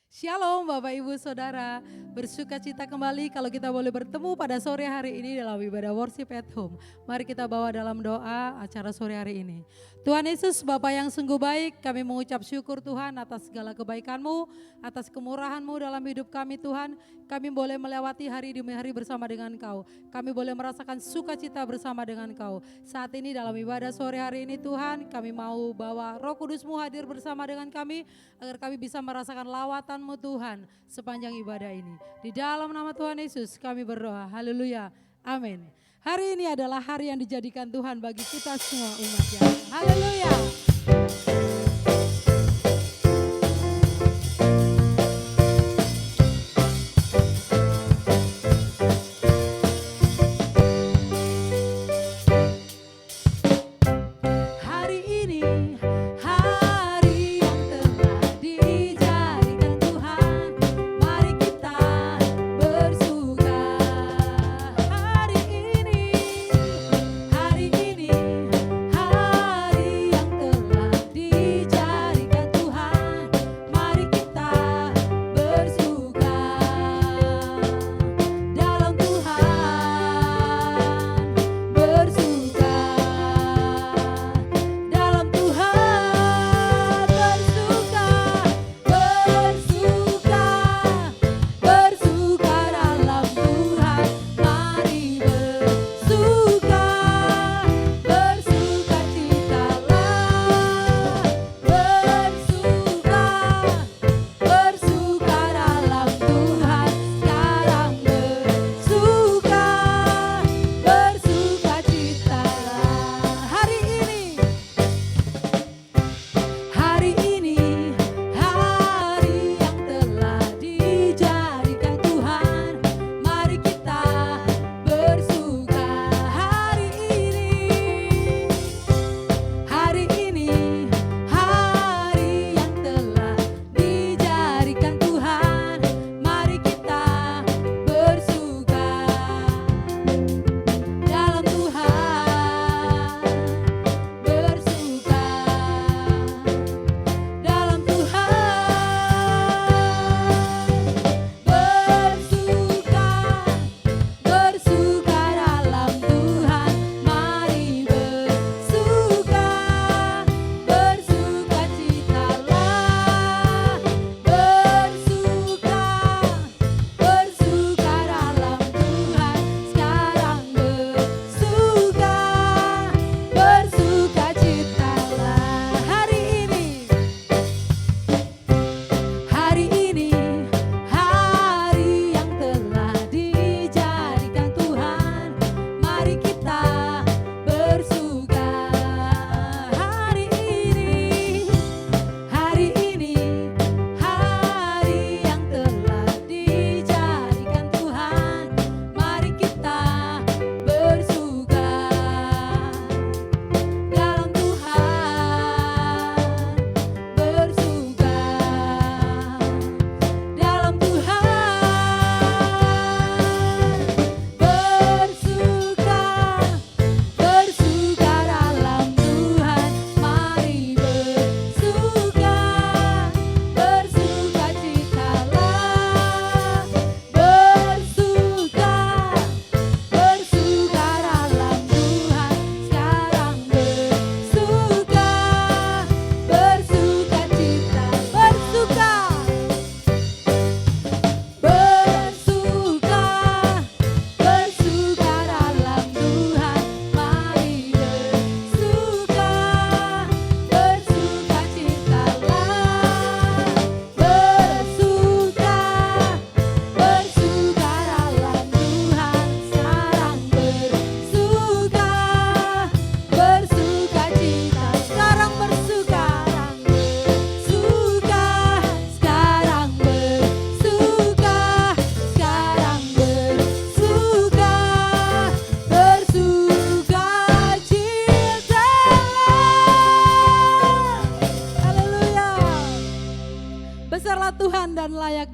Shalom Bapak Ibu Saudara, bersuka cita kembali kalau kita boleh bertemu pada sore hari ini dalam ibadah worship at home. Mari kita bawa dalam doa acara sore hari ini. Tuhan Yesus, Bapa yang sungguh baik, kami mengucap syukur Tuhan atas segala kebaikan-Mu, atas kemurahan-Mu dalam hidup kami Tuhan. Kami boleh melewati hari demi hari bersama dengan Kau. Kami boleh merasakan sukacita bersama dengan Kau. Saat ini dalam ibadah sore hari ini Tuhan, kami mau bawa Roh Kudus-Mu hadir bersama dengan kami, agar kami bisa merasakan lawatan-Mu Tuhan sepanjang ibadah ini. Di dalam nama Tuhan Yesus kami berdoa, haleluya, amin. Hari ini adalah hari yang dijadikan Tuhan bagi kita semua umatnya, haleluya.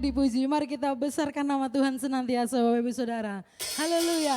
Dipuji, mari kita besarkan nama Tuhan senantiasa Bapak Ibu Saudara. Haleluya.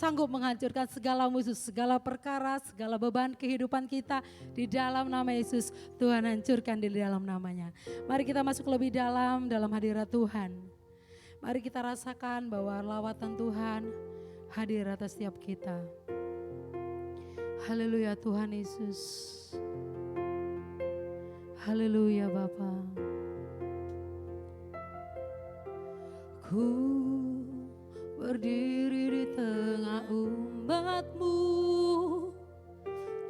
sanggup menghancurkan segala musuh, segala perkara, segala beban kehidupan kita di dalam nama Yesus. Tuhan hancurkan di dalam namanya. Mari kita masuk lebih dalam hadirat Tuhan. Mari kita rasakan bahwa lawatan Tuhan hadir atas setiap kita. Haleluya Tuhan Yesus. Haleluya Bapa. Ku berdiri di tengah umat-Mu,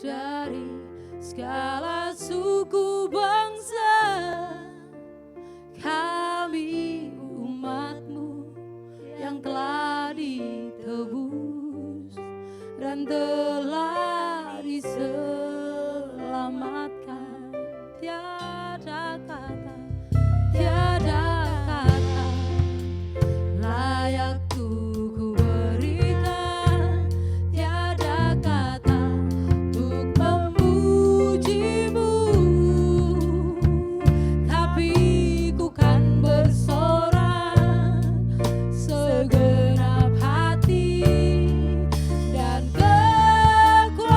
dari segala suku bangsa. Kami umat-Mu yang telah ditebus dan telah diselamatkan. Tiada kata layak ku berikan, tiada kata untuk memuji-Mu, tapi ku kan bersorak segenap hati dan kekuatan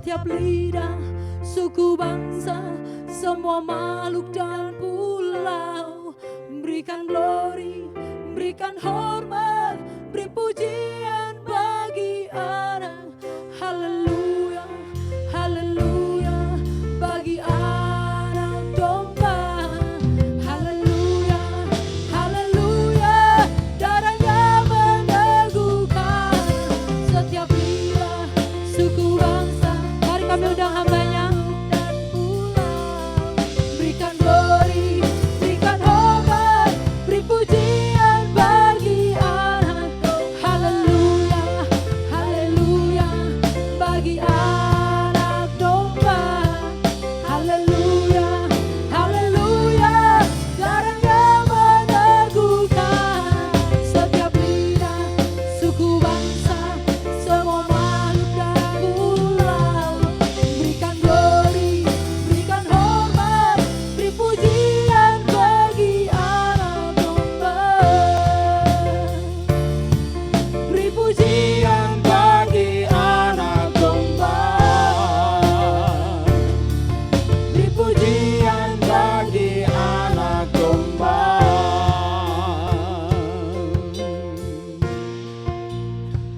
setiap lidah, suku bangsa, semua makhluk dan pulau. Berikan glory, berikan hormat, beri pujian bagi Anak. Haleluya, haleluya, bagi Anak domba. Haleluya, haleluya, darahnya meneguhkan setiap lidah, suku bangsa. Mari kami undang hambanya. Dan pulau, berikan glory, berikan hormat, beri pujian bagi Anak. Haleluya, haleluya, bagi Anak domba. Haleluya, haleluya, darahnya meneguhkan setiap lidah, suku bangsa, semua makhluk dan pulau. Berikan glory, berikan hormat, beri pujian bagi Anak domba. Beri pujian bagi Anak domba. Beri pujian bagi Anak domba.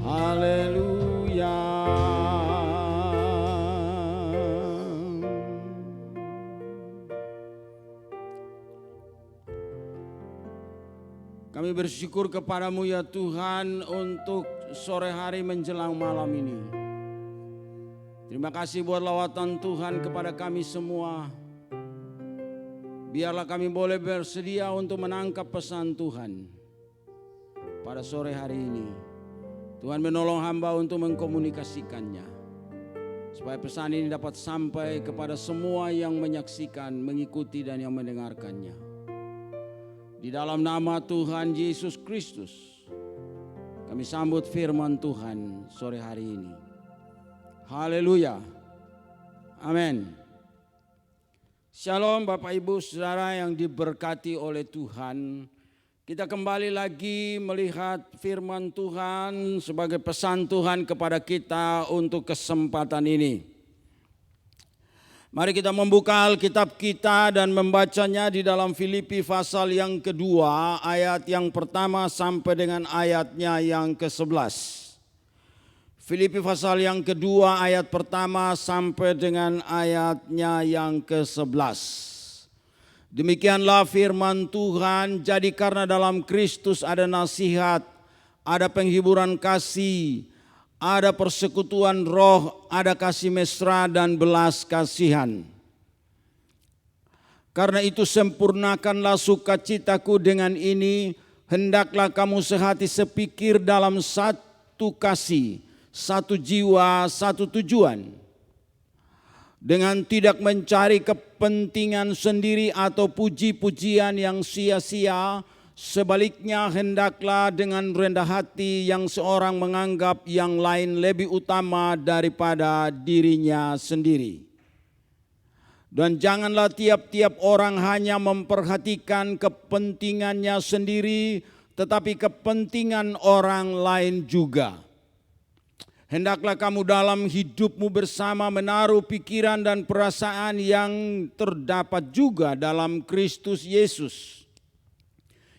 Haleluya. Kami bersyukur kepadamu ya Tuhan untuk sore hari menjelang malam ini. Terima kasih buat lawatan Tuhan kepada kami semua. Biarlah kami boleh bersedia untuk menangkap pesan Tuhan pada sore hari ini. Tuhan menolong hamba untuk mengkomunikasikannya, supaya pesan ini dapat sampai kepada semua yang menyaksikan, mengikuti dan yang mendengarkannya. Di dalam nama Tuhan Yesus Kristus, kami sambut firman Tuhan sore hari ini. Haleluya. Amin. Shalom Bapak Ibu Saudara yang diberkati oleh Tuhan. Kita kembali lagi melihat firman Tuhan sebagai pesan Tuhan kepada kita untuk kesempatan ini. Mari kita membuka Alkitab kita dan membacanya di dalam Filipi pasal yang kedua, ayat yang pertama sampai dengan ayatnya yang ke-11. Filipi pasal yang kedua ayat pertama sampai dengan ayatnya yang ke-11. Demikianlah firman Tuhan, jadi karena dalam Kristus ada nasihat, ada penghiburan kasih, ada persekutuan roh, ada kasih mesra dan belas kasihan. Karena itu sempurnakanlah sukacitaku dengan ini, hendaklah kamu sehati sepikir dalam satu kasih, satu jiwa, satu tujuan. Dengan tidak mencari kepentingan sendiri atau puji-pujian yang sia-sia, sebaliknya hendaklah dengan rendah hati yang seorang menganggap yang lain lebih utama daripada dirinya sendiri. Dan janganlah tiap-tiap orang hanya memperhatikan kepentingannya sendiri, tetapi kepentingan orang lain juga. Hendaklah kamu dalam hidupmu bersama menaruh pikiran dan perasaan yang terdapat juga dalam Kristus Yesus,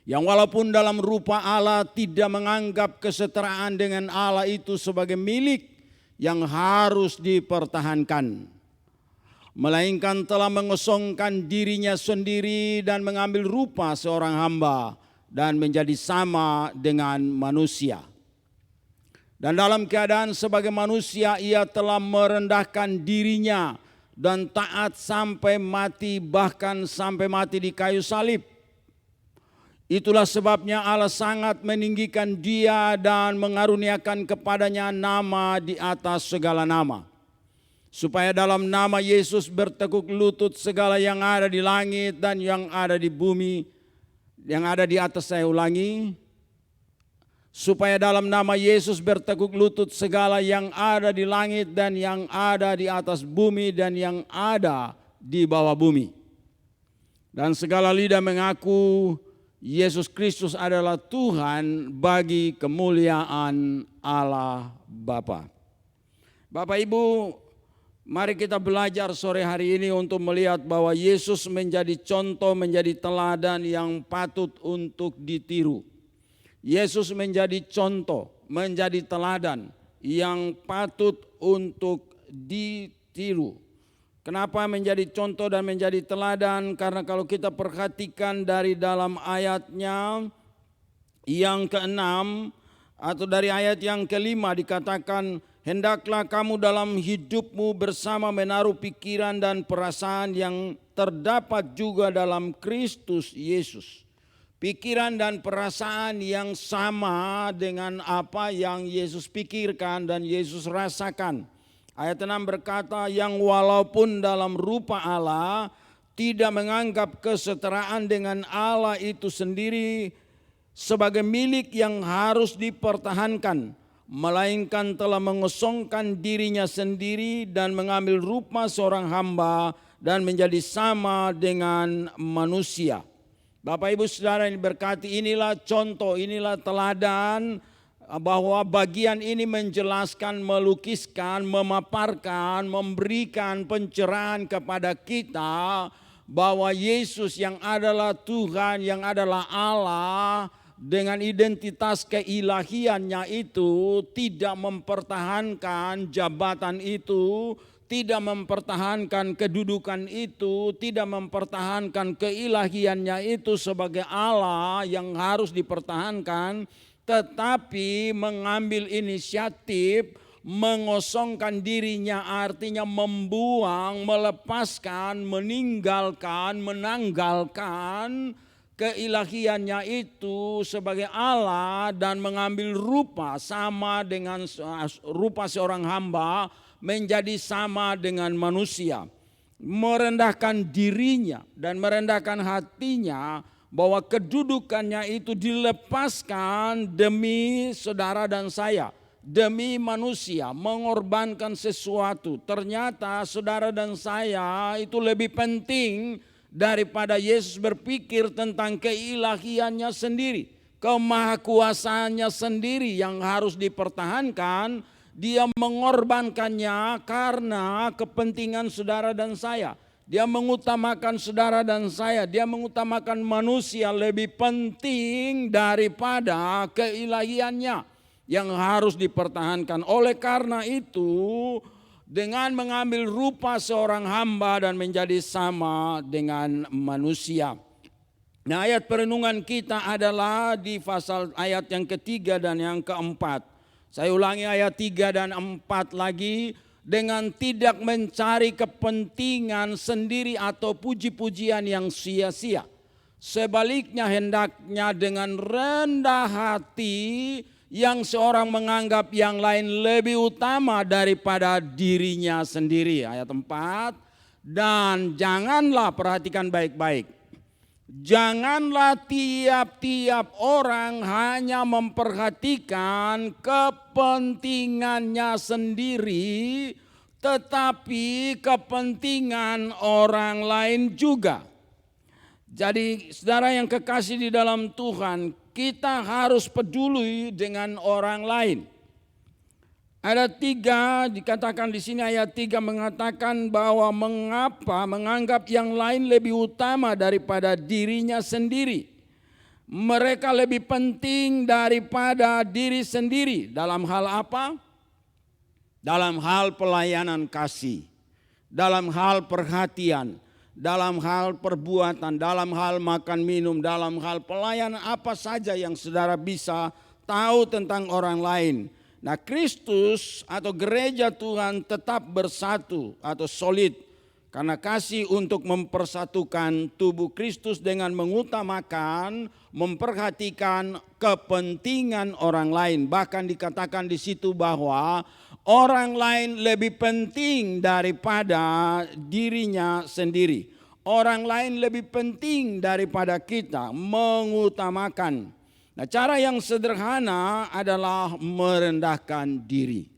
yang walaupun dalam rupa Allah tidak menganggap kesetaraan dengan Allah itu sebagai milik yang harus dipertahankan, melainkan telah mengosongkan dirinya sendiri dan mengambil rupa seorang hamba dan menjadi sama dengan manusia. Dan dalam keadaan sebagai manusia ia telah merendahkan dirinya dan taat sampai mati, bahkan sampai mati di kayu salib. Itulah sebabnya Allah sangat meninggikan dia dan mengaruniakan kepadanya nama di atas segala nama, supaya dalam nama Yesus bertekuk lutut segala yang ada di langit dan yang ada di bumi, yang ada di atas, saya ulangi, supaya dalam nama Yesus bertekuk lutut segala yang ada di langit dan yang ada di atas bumi dan yang ada di bawah bumi. Dan segala lidah mengaku Yesus Kristus adalah Tuhan bagi kemuliaan Allah Bapa. Bapak Ibu, Mari kita belajar sore hari ini untuk melihat bahwa Yesus menjadi contoh, menjadi teladan yang patut untuk ditiru. Yesus menjadi contoh, menjadi teladan yang patut untuk ditiru. Kenapa menjadi contoh dan menjadi teladan? Karena kalau kita perhatikan dari dalam ayatnya yang ke-6 atau dari ayat yang ke-5 dikatakan, hendaklah kamu dalam hidupmu bersama menaruh pikiran dan perasaan yang terdapat juga dalam Kristus Yesus. Pikiran dan perasaan yang sama dengan apa yang Yesus pikirkan dan Yesus rasakan. Ayat 6 berkata, yang walaupun dalam rupa Allah tidak menganggap kesetaraan dengan Allah itu sendiri sebagai milik yang harus dipertahankan, melainkan telah mengosongkan dirinya sendiri dan mengambil rupa seorang hamba dan menjadi sama dengan manusia. Bapak Ibu Saudara yang diberkati, inilah contoh, inilah teladan bahwa bagian ini menjelaskan, melukiskan, memaparkan, memberikan pencerahan kepada kita bahwa Yesus yang adalah Tuhan, yang adalah Allah dengan identitas keilahiannya itu tidak mempertahankan jabatan itu, tidak mempertahankan kedudukan itu, tidak mempertahankan keilahiannya itu sebagai Allah yang harus dipertahankan, tetapi mengambil inisiatif mengosongkan dirinya, artinya membuang, melepaskan, meninggalkan, menanggalkan keilahiannya itu sebagai Allah dan mengambil rupa sama dengan rupa seorang hamba, menjadi sama dengan manusia, merendahkan dirinya dan merendahkan hatinya, bahwa kedudukannya itu dilepaskan demi saudara dan saya, demi manusia, mengorbankan sesuatu. Ternyata saudara dan saya itu lebih penting daripada Yesus berpikir tentang keilahiannya sendiri, kemahakuasaannya sendiri yang harus dipertahankan. Dia mengorbankannya karena kepentingan saudara dan saya. Dia mengutamakan saudara dan saya, dia mengutamakan manusia lebih penting daripada keilahiannya yang harus dipertahankan. Oleh karena itu, dengan mengambil rupa seorang hamba dan menjadi sama dengan manusia. Nah, ayat perenungan kita adalah di pasal ayat yang ketiga dan yang keempat. Saya ulangi ayat 3 dan 4 lagi. Dengan tidak mencari kepentingan sendiri atau puji-pujian yang sia-sia. Sebaliknya hendaknya dengan rendah hati yang seorang menganggap yang lain lebih utama daripada dirinya sendiri. Ayat 4, dan janganlah, perhatikan baik-baik. Janganlah tiap-tiap orang hanya memperhatikan kepentingannya sendiri, tetapi kepentingan orang lain juga. Jadi saudara yang kekasih di dalam Tuhan, kita harus peduli dengan orang lain. Ada 3 dikatakan di sini, ayat 3 mengatakan bahwa mengapa menganggap yang lain lebih utama daripada dirinya sendiri. Mereka lebih penting daripada diri sendiri. Dalam hal apa? Dalam hal pelayanan kasih, dalam hal perhatian, dalam hal perbuatan, dalam hal makan minum, dalam hal pelayanan apa saja yang saudara bisa tahu tentang orang lain. Nah, Kristus atau gereja Tuhan tetap bersatu atau solid karena kasih untuk mempersatukan tubuh Kristus dengan mengutamakan, memperhatikan kepentingan orang lain. Bahkan dikatakan di situ bahwa orang lain lebih penting daripada dirinya sendiri. Orang lain lebih penting daripada kita, mengutamakan. Nah, cara yang sederhana adalah merendahkan diri.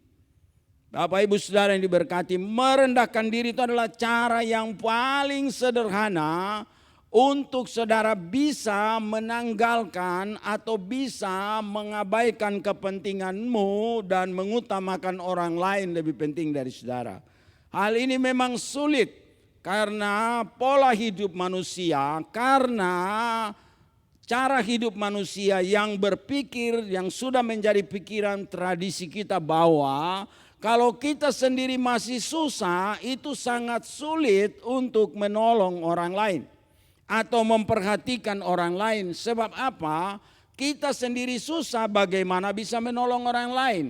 Bapak Ibu Saudara yang diberkati, merendahkan diri itu adalah cara yang paling sederhana untuk saudara bisa menanggalkan atau bisa mengabaikan kepentinganmu dan mengutamakan orang lain lebih penting dari saudara. Hal ini memang sulit karena pola hidup manusia, karena cara hidup manusia yang berpikir, yang sudah menjadi pikiran tradisi kita bahwa kalau kita sendiri masih susah, itu sangat sulit untuk menolong orang lain atau memperhatikan orang lain. Sebab apa? Kita sendiri susah, bagaimana bisa menolong orang lain?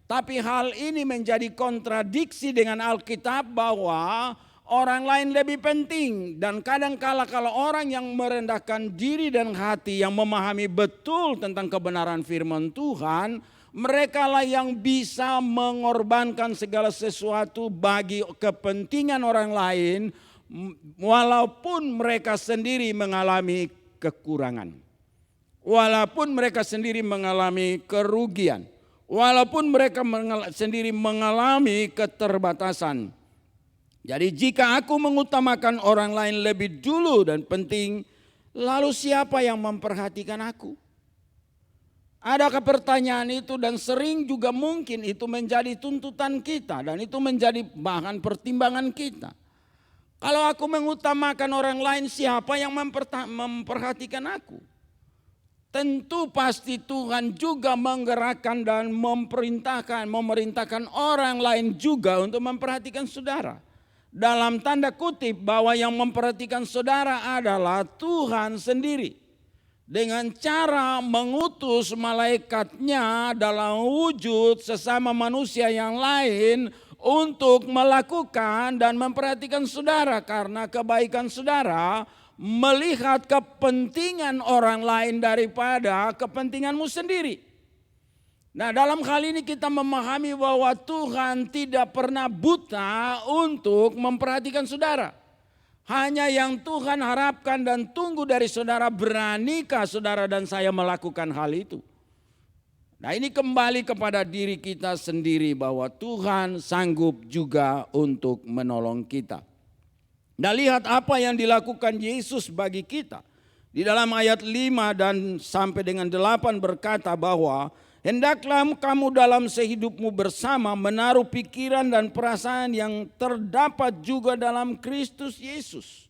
Tapi hal ini menjadi kontradiksi dengan Alkitab bahwa orang lain lebih penting. Dan kadangkala kalau orang yang merendahkan diri dan hati, yang memahami betul tentang kebenaran firman Tuhan, mereka lah yang bisa mengorbankan segala sesuatu bagi kepentingan orang lain, walaupun mereka sendiri mengalami kekurangan. Walaupun mereka sendiri mengalami kerugian. Walaupun mereka sendiri mengalami keterbatasan. Jadi jika aku mengutamakan orang lain lebih dulu dan penting, lalu siapa yang memperhatikan aku? Adakah pertanyaan itu, dan sering juga mungkin itu menjadi tuntutan kita dan itu menjadi bahan pertimbangan kita. Kalau aku mengutamakan orang lain, siapa yang memperhatikan aku? Tentu pasti Tuhan juga menggerakkan dan memerintahkan orang lain juga untuk memperhatikan saudara. Dalam tanda kutip bahwa yang memperhatikan saudara adalah Tuhan sendiri. Dengan cara mengutus malaikatnya dalam wujud sesama manusia yang lain untuk melakukan dan memperhatikan saudara. Karena kebaikan saudara melihat kepentingan orang lain daripada kepentinganmu sendiri. Nah, dalam hal ini kita memahami bahwa Tuhan tidak pernah buta untuk memperhatikan saudara. Hanya yang Tuhan harapkan dan tunggu dari saudara, beranikah saudara dan saya melakukan hal itu. Nah, ini kembali kepada diri kita sendiri bahwa Tuhan sanggup juga untuk menolong kita. Nah, lihat apa yang dilakukan Yesus bagi kita. Di dalam ayat 5 dan sampai dengan 8 berkata bahwa hendaklah kamu dalam sehidupmu bersama menaruh pikiran dan perasaan yang terdapat juga dalam Kristus Yesus.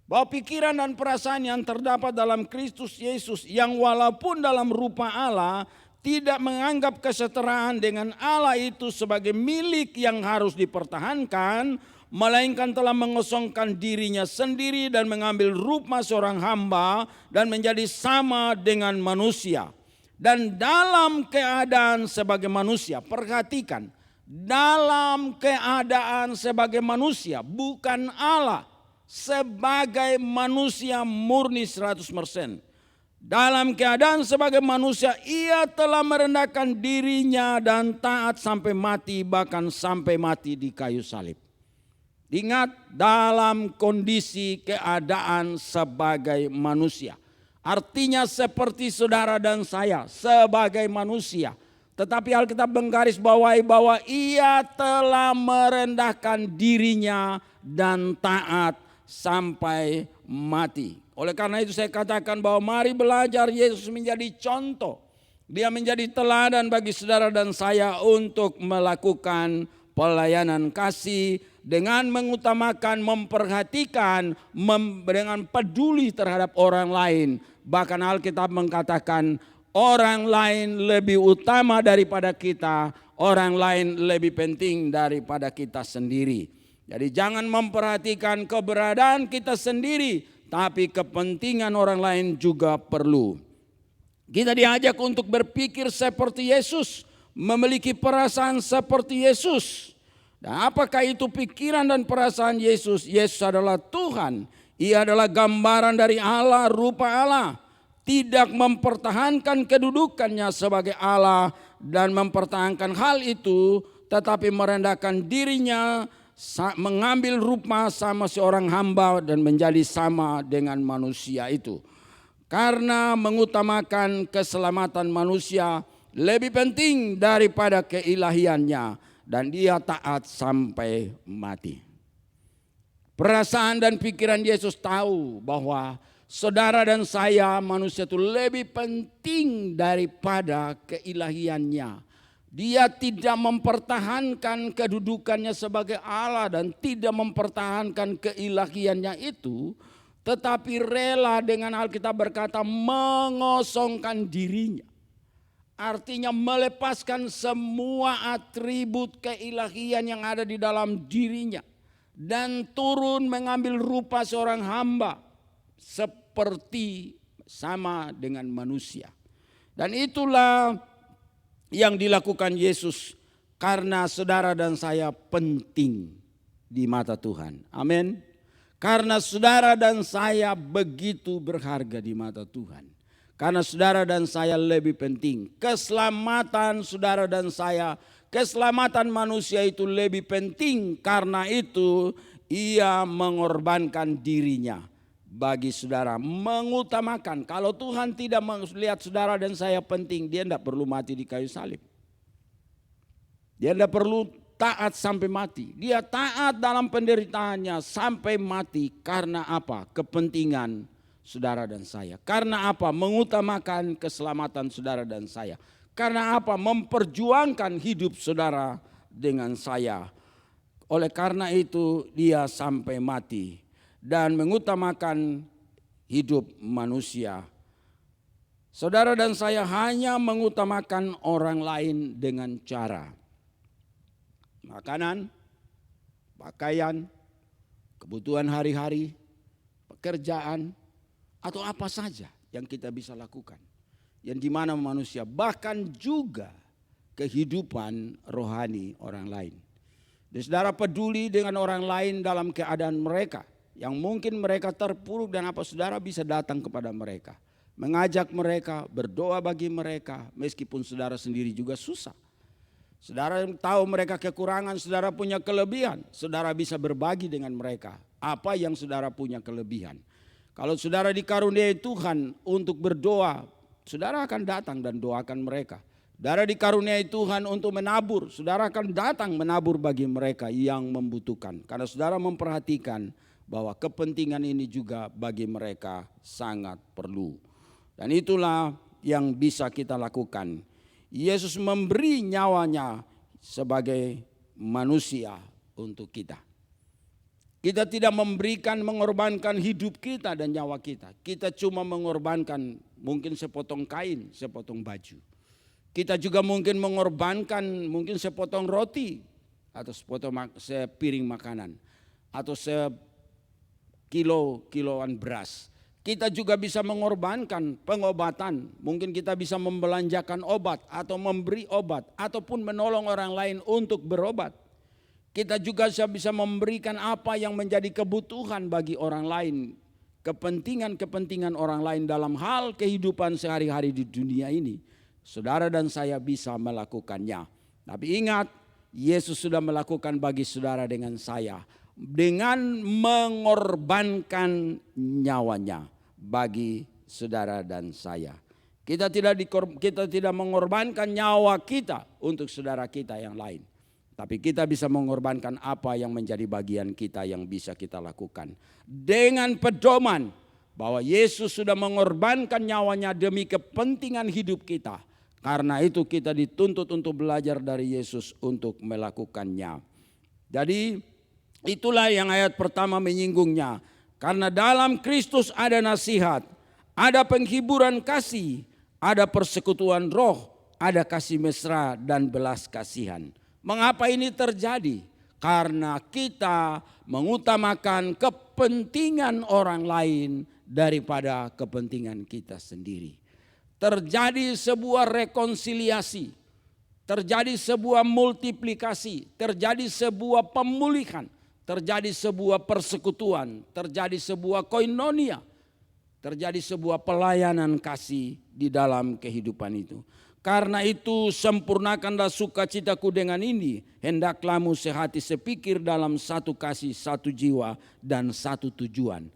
Bahwa pikiran dan perasaan yang terdapat dalam Kristus Yesus, yang walaupun dalam rupa Allah, tidak menganggap kesetaraan dengan Allah itu sebagai milik yang harus dipertahankan, melainkan telah mengosongkan dirinya sendiri dan mengambil rupa seorang hamba dan menjadi sama dengan manusia. Dan dalam keadaan sebagai manusia, perhatikan, dalam keadaan sebagai manusia, bukan Allah, sebagai manusia murni 100%. Dalam keadaan sebagai manusia, ia telah merendahkan dirinya dan taat sampai mati, bahkan sampai mati di kayu salib. Ingat, dalam kondisi keadaan sebagai manusia. Artinya seperti saudara dan saya sebagai manusia. Tetapi Alkitab menggarisbawahi bahwa ia telah merendahkan dirinya dan taat sampai mati. Oleh karena itu saya katakan bahwa mari belajar Yesus menjadi contoh. Dia menjadi teladan bagi saudara dan saya untuk melakukan pelayanan kasih dengan mengutamakan, memperhatikan, dengan peduli terhadap orang lain. Bahkan Alkitab mengatakan orang lain lebih utama daripada kita, orang lain lebih penting daripada kita sendiri. Jadi jangan memperhatikan keberadaan kita sendiri, tapi kepentingan orang lain juga perlu. Kita diajak untuk berpikir seperti Yesus, memiliki perasaan seperti Yesus. Dan apakah itu pikiran dan perasaan Yesus? Yesus adalah Tuhan. Ia adalah gambaran dari Allah, rupa Allah. Tidak mempertahankan kedudukannya sebagai Allah dan mempertahankan hal itu, tetapi merendahkan dirinya, mengambil rupa sama seorang hamba dan menjadi sama dengan manusia itu. Karena mengutamakan keselamatan manusia lebih penting daripada keilahiannya, dan dia taat sampai mati. Perasaan dan pikiran Yesus tahu bahwa saudara dan saya manusia itu lebih penting daripada keilahiannya. Dia tidak mempertahankan kedudukannya sebagai Allah dan tidak mempertahankan keilahiannya itu, tetapi rela dengan Alkitab berkata mengosongkan dirinya. Artinya melepaskan semua atribut keilahian yang ada di dalam dirinya dan turun mengambil rupa seorang hamba seperti sama dengan manusia. Dan itulah yang dilakukan Yesus karena saudara dan saya penting di mata Tuhan. Amin. Karena saudara dan saya begitu berharga di mata Tuhan. Karena saudara dan saya lebih penting. Keselamatan saudara dan saya, keselamatan manusia itu lebih penting. Karena itu ia mengorbankan dirinya bagi saudara. Mengutamakan. Kalau Tuhan tidak melihat saudara dan saya penting, dia tidak perlu mati di kayu salib. Dia tidak perlu taat sampai mati. Dia taat dalam penderitaannya sampai mati. Karena apa? Kepentingan saudara dan saya. Karena apa? Mengutamakan keselamatan saudara dan saya. Karena apa? Memperjuangkan hidup saudara dengan saya. Oleh karena itu dia sampai mati dan mengutamakan hidup manusia. Saudara dan saya hanya mengutamakan orang lain dengan cara makanan, pakaian, kebutuhan hari-hari, pekerjaan, atau apa saja yang kita bisa lakukan. Yang dimana manusia bahkan juga kehidupan rohani orang lain. Dan saudara peduli dengan orang lain dalam keadaan mereka. Yang mungkin mereka terpuruk dan apa saudara bisa datang kepada mereka. Mengajak mereka, berdoa bagi mereka meskipun saudara sendiri juga susah. Saudara tahu mereka kekurangan, saudara punya kelebihan. Saudara bisa berbagi dengan mereka apa yang saudara punya kelebihan. Kalau saudara dikaruniai Tuhan untuk berdoa, saudara akan datang dan doakan mereka. Saudara dikaruniai Tuhan untuk menabur, saudara akan datang menabur bagi mereka yang membutuhkan. Karena saudara memperhatikan bahwa kepentingan ini juga bagi mereka sangat perlu. Dan itulah yang bisa kita lakukan. Yesus memberi nyawanya sebagai manusia untuk kita. Kita tidak mengorbankan hidup kita dan nyawa kita. Kita cuma mengorbankan mungkin sepotong kain, sepotong baju. Kita juga mungkin mengorbankan mungkin sepotong roti atau sepiring makanan atau kiloan beras. Kita juga bisa mengorbankan pengobatan. Mungkin kita bisa membelanjakan obat atau memberi obat ataupun menolong orang lain untuk berobat. Kita juga bisa memberikan apa yang menjadi kebutuhan bagi orang lain. Kepentingan-kepentingan orang lain dalam hal kehidupan sehari-hari di dunia ini. Saudara dan saya bisa melakukannya. Tapi ingat, Yesus sudah melakukan bagi saudara dengan saya. Dengan mengorbankan nyawanya bagi saudara dan saya. Kita tidak mengorbankan nyawa kita untuk saudara kita yang lain. Tapi kita bisa mengorbankan apa yang menjadi bagian kita yang bisa kita lakukan. Dengan pedoman bahwa Yesus sudah mengorbankan nyawanya demi kepentingan hidup kita. Karena itu kita dituntut untuk belajar dari Yesus untuk melakukannya. Jadi itulah yang ayat pertama menyinggungnya. Karena dalam Kristus ada nasihat, ada penghiburan kasih, ada persekutuan roh, ada kasih mesra dan belas kasihan. Mengapa ini terjadi? Karena kita mengutamakan kepentingan orang lain daripada kepentingan kita sendiri. Terjadi sebuah rekonsiliasi, terjadi sebuah multiplikasi, terjadi sebuah pemulihan, terjadi sebuah persekutuan, terjadi sebuah koinonia, terjadi sebuah pelayanan kasih di dalam kehidupan itu. Karena itu sempurnakanlah sukacitaku dengan ini. Hendaklah mu sehati sepikir dalam satu kasih, satu jiwa dan satu tujuan.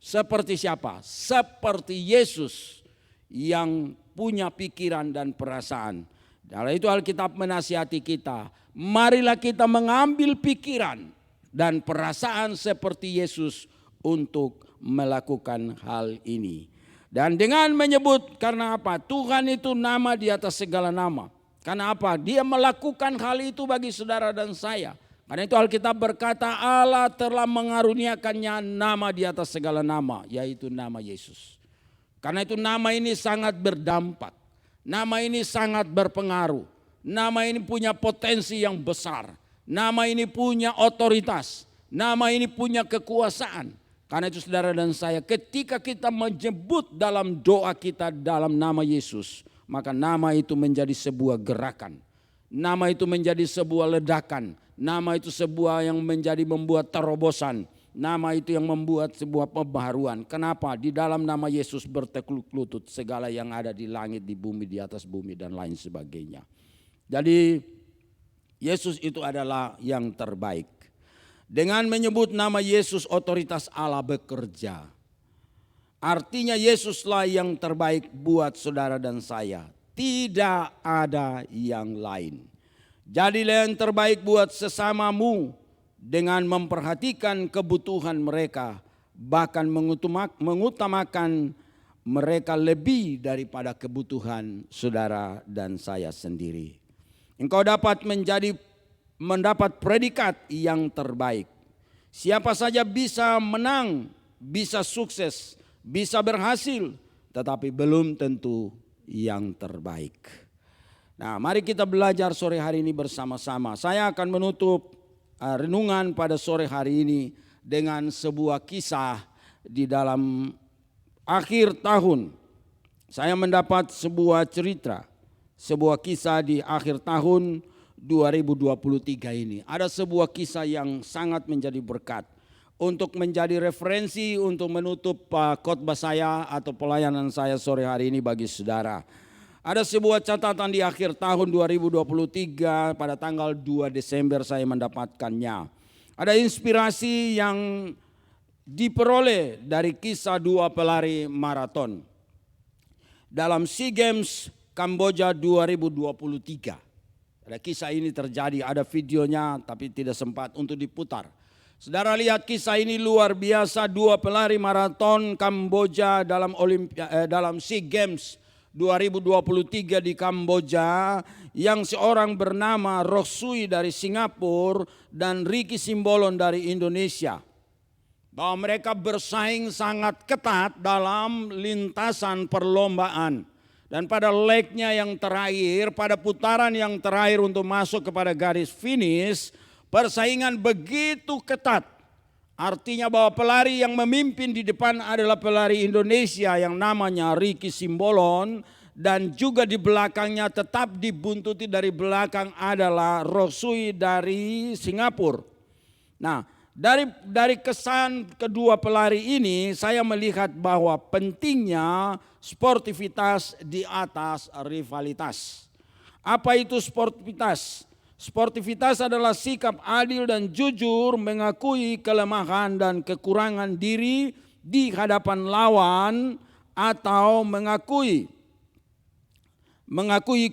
Seperti siapa? Seperti Yesus yang punya pikiran dan perasaan. Dalam itu Alkitab menasihati kita. Marilah kita mengambil pikiran dan perasaan seperti Yesus untuk melakukan hal ini. Dan dengan menyebut karena apa? Tuhan itu nama di atas segala nama. Karena apa? Dia melakukan hal itu bagi saudara dan saya. Karena itu Alkitab berkata Allah telah mengaruniakannya nama di atas segala nama, yaitu nama Yesus. Karena itu nama ini sangat berdampak. Nama ini sangat berpengaruh. Nama ini punya potensi yang besar. Nama ini punya otoritas. Nama ini punya kekuasaan. Karena itu saudara dan saya, ketika kita menyebut dalam doa kita dalam nama Yesus, maka nama itu menjadi sebuah gerakan. Nama itu menjadi sebuah ledakan. Nama itu sebuah yang membuat terobosan. Nama itu yang membuat sebuah pembaharuan. Kenapa? Di dalam nama Yesus bertekuk lutut segala yang ada di langit, di bumi, di atas bumi dan lain sebagainya. Jadi Yesus itu adalah yang terbaik. Dengan menyebut nama Yesus otoritas Allah bekerja. Artinya Yesuslah yang terbaik buat saudara dan saya. Tidak ada yang lain. Jadilah yang terbaik buat sesamamu dengan memperhatikan kebutuhan mereka. Bahkan mengutamakan mereka lebih daripada kebutuhan saudara dan saya sendiri. Engkau dapat mendapat predikat yang terbaik. Siapa saja bisa menang, bisa sukses, bisa berhasil, tetapi belum tentu yang terbaik. Nah, mari kita belajar sore hari ini bersama-sama. Saya akan menutup renungan pada sore hari ini dengan sebuah kisah di dalam akhir tahun. Saya mendapat sebuah cerita, sebuah kisah di akhir tahun 2023 ini. Ada sebuah kisah yang sangat menjadi berkat untuk menjadi referensi untuk menutup khotbah saya atau pelayanan saya sore hari ini bagi saudara. Ada sebuah catatan di akhir tahun 2023 pada tanggal 2 Desember saya mendapatkannya. Ada inspirasi yang diperoleh dari kisah dua pelari maraton dalam SEA Games Kamboja 2023. Ada kisah ini terjadi, ada videonya tapi tidak sempat untuk diputar. Saudara lihat kisah ini luar biasa, dua pelari maraton Kamboja dalam SEA Games 2023 di Kamboja, yang seorang bernama Roksui dari Singapura dan Ricky Simbolon dari Indonesia. Bahwa mereka bersaing sangat ketat dalam lintasan perlombaan. Dan pada legnya yang terakhir, pada putaran yang terakhir untuk masuk kepada garis finish, persaingan begitu ketat. Artinya bahwa pelari yang memimpin di depan adalah pelari Indonesia yang namanya Ricky Simbolon. Dan juga di belakangnya tetap dibuntuti dari belakang adalah Roksui dari Singapura. Nah, dari kesan kedua pelari ini saya melihat bahwa pentingnya sportivitas di atas rivalitas. Apa itu sportivitas? Sportivitas adalah sikap adil dan jujur, mengakui kelemahan dan kekurangan diri di hadapan lawan atau mengakui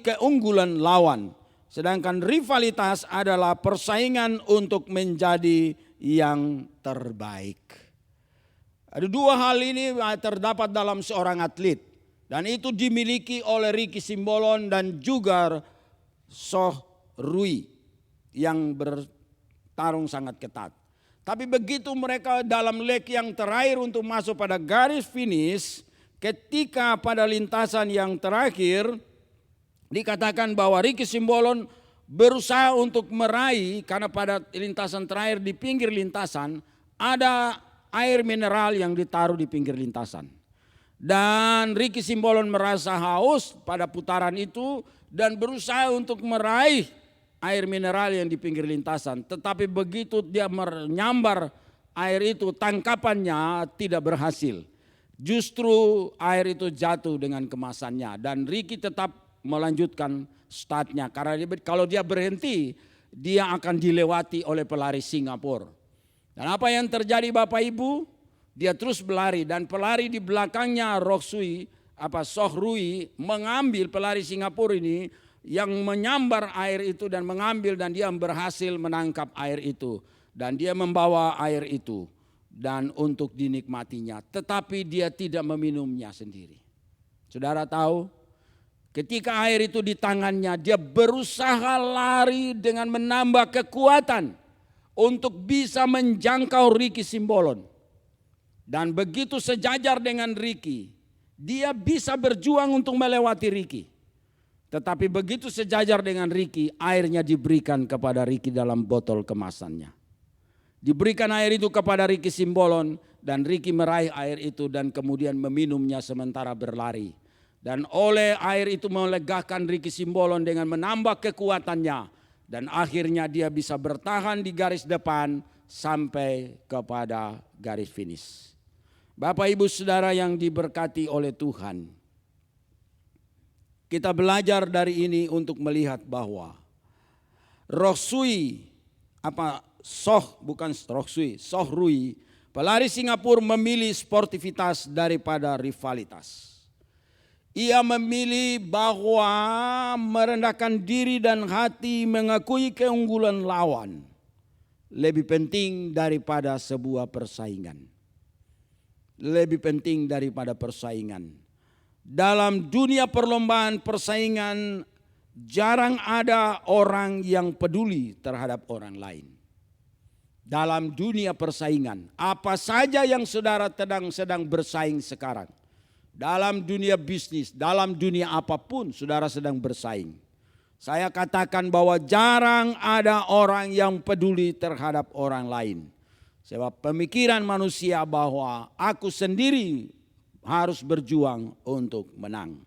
keunggulan lawan. Sedangkan rivalitas adalah persaingan untuk menjadi yang terbaik. Ada dua hal ini terdapat dalam seorang atlet. Dan itu dimiliki oleh Ricky Simbolon dan juga Soh Rui yang bertarung sangat ketat. Tapi begitu mereka dalam leg yang terakhir untuk masuk pada garis finish, ketika pada lintasan yang terakhir dikatakan bahwa Ricky Simbolon berusaha untuk meraih, karena pada lintasan terakhir di pinggir lintasan ada air mineral yang ditaruh di pinggir lintasan. Dan Ricky Simbolon merasa haus pada putaran itu dan berusaha untuk meraih air mineral yang di pinggir lintasan. Tetapi begitu dia menyambar air itu, tangkapannya tidak berhasil. Justru air itu jatuh dengan kemasannya dan Ricky tetap melanjutkan startnya. Karena kalau dia berhenti, dia akan dilewati oleh pelari Singapura. Dan apa yang terjadi Bapak Ibu? Dia terus berlari dan pelari di belakangnya Soh Rui mengambil pelari Singapura ini yang menyambar air itu dan mengambil, dan dia berhasil menangkap air itu. Dan dia membawa air itu dan untuk dinikmatinya. Tetapi dia tidak meminumnya sendiri. Saudara tahu, Ketika air itu di tangannya, dia berusaha lari dengan menambah kekuatan untuk bisa menjangkau Ricky Simbolon. Dan begitu sejajar dengan Ricky, dia bisa berjuang untuk melewati Ricky. Tetapi begitu sejajar dengan Ricky, airnya diberikan kepada Ricky dalam botol kemasannya. Diberikan air itu kepada Ricky Simbolon dan Ricky meraih air itu dan kemudian meminumnya sementara berlari. Dan oleh air itu melegakan Ricky Simbolon dengan menambah kekuatannya. Dan akhirnya dia bisa bertahan di garis depan sampai kepada garis finish. Bapak Ibu Saudara yang diberkati oleh Tuhan, kita belajar dari ini untuk melihat bahwa Roh Sui, Soh Rui, pelari Singapura memilih sportivitas daripada rivalitas. Ia memilih bahwa merendahkan diri dan hati, mengakui keunggulan lawan lebih penting daripada sebuah persaingan. Lebih penting daripada persaingan. Dalam dunia perlombaan persaingan, jarang ada orang yang peduli terhadap orang lain. Dalam dunia persaingan, apa saja yang saudara sedang bersaing sekarang. Dalam dunia bisnis, dalam dunia apapun saudara sedang bersaing. Saya katakan bahwa jarang ada orang yang peduli terhadap orang lain. Sebab pemikiran manusia bahwa aku sendiri harus berjuang untuk menang.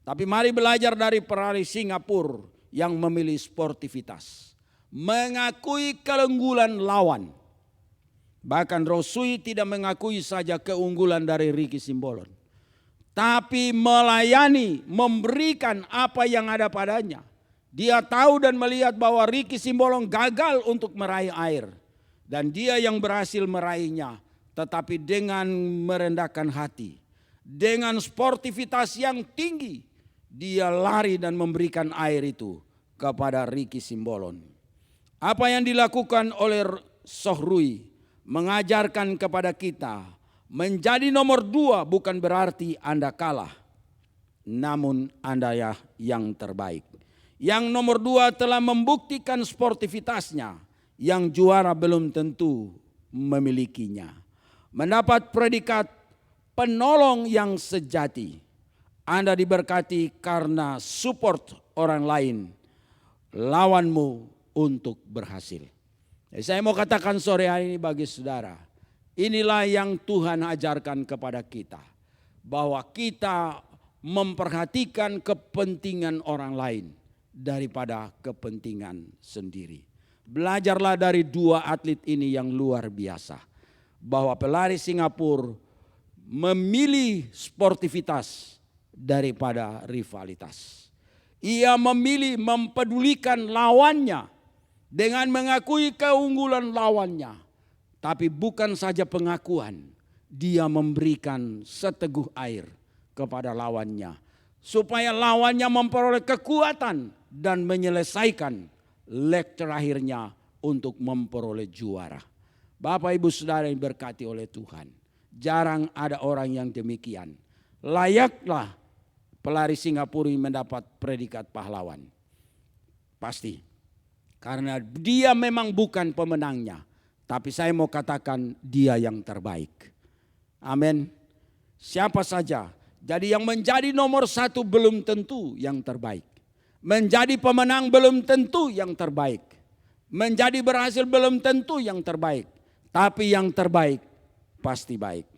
Tapi mari belajar dari pelari Singapura yang memilih sportivitas. Mengakui keunggulan lawan. Bahkan Roh Sui tidak mengakui saja keunggulan dari Ricky Simbolon. Tapi melayani, memberikan apa yang ada padanya. Dia tahu dan melihat bahwa Ricky Simbolon gagal untuk meraih air. Dan dia yang berhasil meraihnya. Tetapi dengan merendahkan hati. Dengan sportivitas yang tinggi. Dia lari dan memberikan air itu kepada Ricky Simbolon. Apa yang dilakukan oleh Soh Rui mengajarkan kepada kita. Menjadi nomor 2 bukan berarti Anda kalah. Namun Anda yang terbaik. Yang nomor 2 telah membuktikan sportivitasnya. Yang juara belum tentu memilikinya. Mendapat predikat penolong yang sejati. Anda diberkati karena support orang lain. Lawanmu untuk berhasil. Jadi saya mau katakan sore hari ini bagi saudara. Inilah yang Tuhan ajarkan kepada kita. Bahwa kita memperhatikan kepentingan orang lain daripada kepentingan sendiri. Belajarlah dari 2 atlet ini yang luar biasa. Bahwa pelari Singapura memilih sportivitas daripada rivalitas. Ia memilih mempedulikan lawannya dengan mengakui keunggulan lawannya. Tapi bukan saja pengakuan, dia memberikan seteguh air kepada lawannya. Supaya lawannya memperoleh kekuatan dan menyelesaikan leg terakhirnya untuk memperoleh juara. Bapak Ibu Saudara yang diberkati oleh Tuhan. Jarang ada orang yang demikian. Layaklah pelari Singapura mendapat predikat pahlawan. Pasti. Karena dia memang bukan pemenangnya. Tapi saya mau katakan dia yang terbaik. Amin. Siapa saja. Jadi yang menjadi nomor 1 belum tentu yang terbaik. Menjadi pemenang belum tentu yang terbaik. Menjadi berhasil belum tentu yang terbaik. Tapi yang terbaik pasti baik.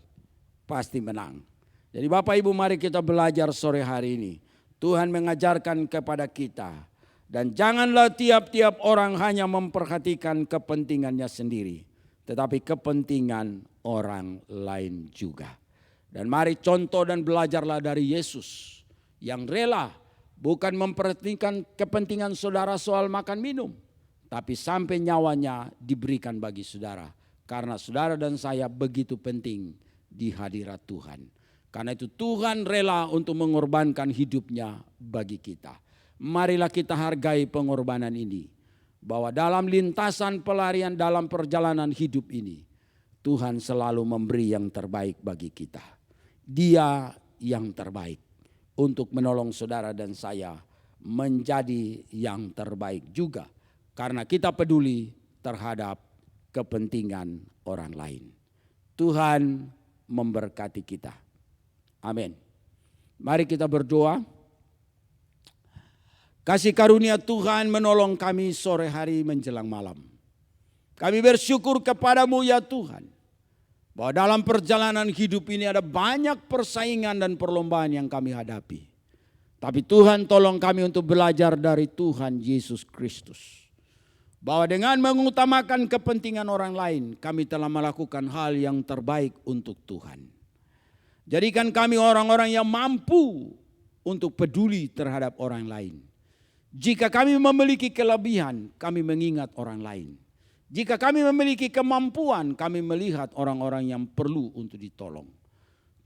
Pasti menang. Jadi Bapak Ibu mari kita belajar sore hari ini. Tuhan mengajarkan kepada kita. Dan janganlah tiap-tiap orang hanya memperhatikan kepentingannya sendiri. Tetapi kepentingan orang lain juga. Dan mari contoh dan belajarlah dari Yesus. Yang rela bukan memperhatikan kepentingan saudara soal makan minum. Tapi sampai nyawanya diberikan bagi saudara. Karena saudara dan saya begitu penting di hadirat Tuhan. Karena itu Tuhan rela untuk mengorbankan hidupnya bagi kita. Marilah kita hargai pengorbanan ini. Bahwa dalam lintasan pelarian dalam perjalanan hidup ini. Tuhan selalu memberi yang terbaik bagi kita. Dia yang terbaik untuk menolong saudara dan saya menjadi yang terbaik juga. Karena kita peduli terhadap kepentingan orang lain. Tuhan memberkati kita. Amin. Mari kita berdoa. Kasih karunia Tuhan menolong kami sore hari menjelang malam. Kami bersyukur kepadamu ya Tuhan, bahwa dalam perjalanan hidup ini ada banyak persaingan dan perlombaan yang kami hadapi. Tapi Tuhan tolong kami untuk belajar dari Tuhan Yesus Kristus. Bahwa dengan mengutamakan kepentingan orang lain, kami telah melakukan hal yang terbaik untuk Tuhan. Jadikan kami orang-orang yang mampu untuk peduli terhadap orang lain. Jika kami memiliki kelebihan, kami mengingat orang lain. Jika kami memiliki kemampuan, kami melihat orang-orang yang perlu untuk ditolong.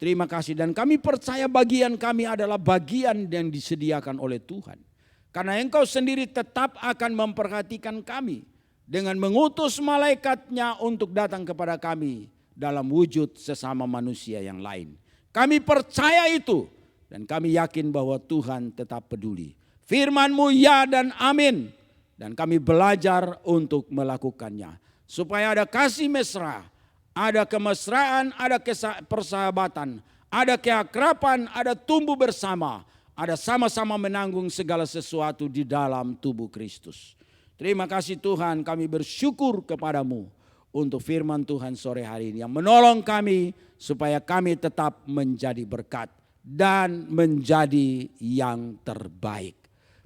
Terima kasih, dan kami percaya bagian kami adalah bagian yang disediakan oleh Tuhan. Karena Engkau sendiri tetap akan memperhatikan kami dengan mengutus malaikatnya untuk datang kepada kami dalam wujud sesama manusia yang lain. Kami percaya itu dan kami yakin bahwa Tuhan tetap peduli. Firman-Mu ya dan amin. Dan kami belajar untuk melakukannya. Supaya ada kasih mesra, ada kemesraan, ada persahabatan, ada keakraban, ada tumbuh bersama, ada sama-sama menanggung segala sesuatu di dalam tubuh Kristus. Terima kasih Tuhan, kami bersyukur kepadamu untuk firman Tuhan sore hari ini yang menolong kami supaya kami tetap menjadi berkat dan menjadi yang terbaik.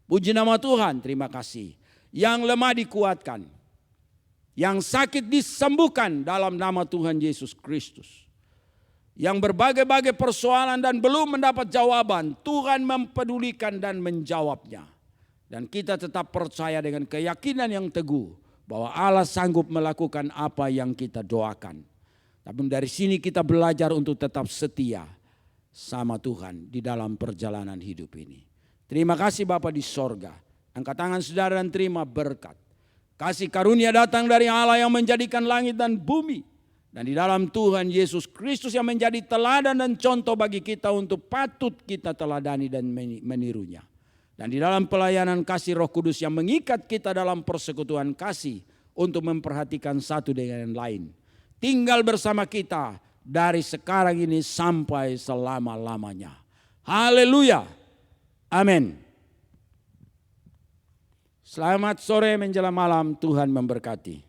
Puji nama Tuhan, terima kasih. Yang lemah dikuatkan, yang sakit disembuhkan dalam nama Tuhan Yesus Kristus. Yang berbagai-bagai persoalan dan belum mendapat jawaban, Tuhan mempedulikan dan menjawabnya. Dan kita tetap percaya dengan keyakinan yang teguh bahwa Allah sanggup melakukan apa yang kita doakan. Tapi dari sini kita belajar untuk tetap setia sama Tuhan di dalam perjalanan hidup ini. Terima kasih Bapa di sorga. Angkat tangan saudara dan terima berkat. Kasih karunia datang dari Allah yang menjadikan langit dan bumi. Dan di dalam Tuhan Yesus Kristus yang menjadi teladan dan contoh bagi kita untuk patut kita teladani dan menirunya. Dan di dalam pelayanan kasih Roh Kudus yang mengikat kita dalam persekutuan kasih untuk memperhatikan satu dengan yang lain. Tinggal bersama kita dari sekarang ini sampai selama-lamanya. Haleluya. Amin. Selamat sore menjelang malam, Tuhan memberkati.